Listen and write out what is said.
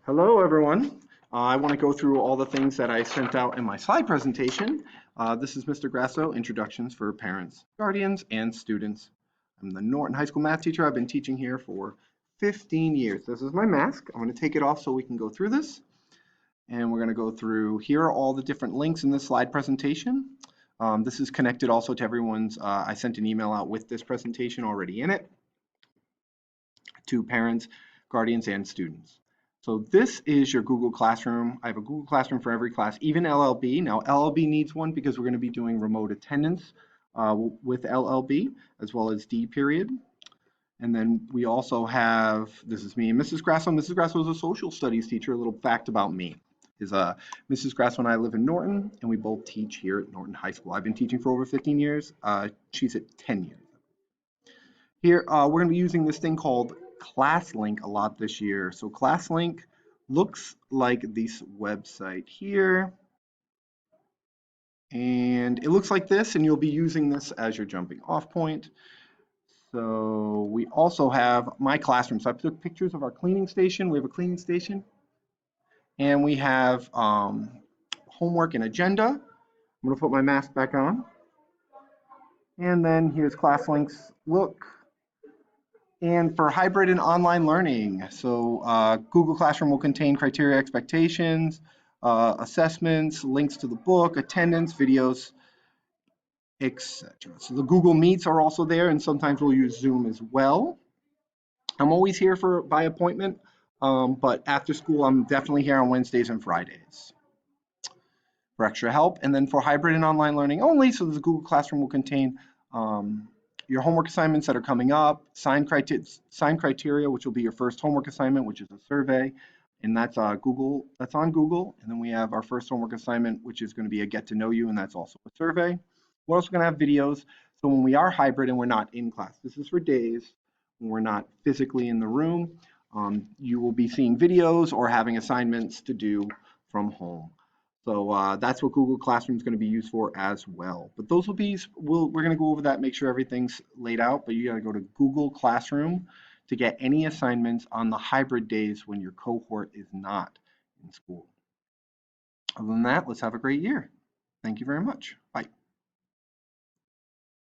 Hello, everyone. I want to go through all the things that I sent out in my slide presentation. This is Mr. Grasso, Introductions for Parents, Guardians, and Students. I'm the Norton High School math teacher. I've been teaching here for 15 years. This is my mask. I'm going to take it off so we can go through this. And we're going to go through, here are all the different links in this slide presentation. This is connected also to everyone's, I sent an email out with this presentation already in it to parents, guardians, and students. So this is your Google Classroom. I have a Google Classroom for every class, even LLB. Now LLB needs one because we're going to be doing remote attendance with LLB as well as D period. And then we also have, this is me and Mrs. Grasso. Mrs. Grasso is a social studies teacher. A little fact about me is Mrs. Grasso and I live in Norton, and we both teach here at Norton High School. I've been teaching for over 15 years. She's at 10 years. Here, we're going to be using this thing called Classlink a lot this year. So Classlink looks like this website here. And it looks like this, and you'll be using this as your jumping off point. So we also have my classroom. So I took pictures of our cleaning station. We have a cleaning station. And we have homework and agenda. I'm going to put my mask back on. And then here's Classlink's look. And for hybrid and online learning, so Google Classroom will contain criteria, expectations, assessments, links to the book, attendance, videos, etc. So the Google Meets are also there, and sometimes we'll use Zoom as well. I'm always here by appointment, but after school, I'm definitely here on Wednesdays and Fridays for extra help. And then for hybrid and online learning only, so the Google Classroom will contain your homework assignments that are coming up, sign criteria, which will be your first homework assignment, which is a survey, and that's on Google. And then we have our first homework assignment, which is going to be a get to know you, and that's also a survey. We're also going to have videos. So when we are hybrid and we're not in class, this is for days when we're not physically in the room, you will be seeing videos or having assignments to do from home. So that's what Google Classroom is going to be used for as well. But those will be, we're going to go over that, make sure everything's laid out, but you got to go to Google Classroom to get any assignments on the hybrid days when your cohort is not in school. Other than that, let's have a great year. Thank you very much. Bye.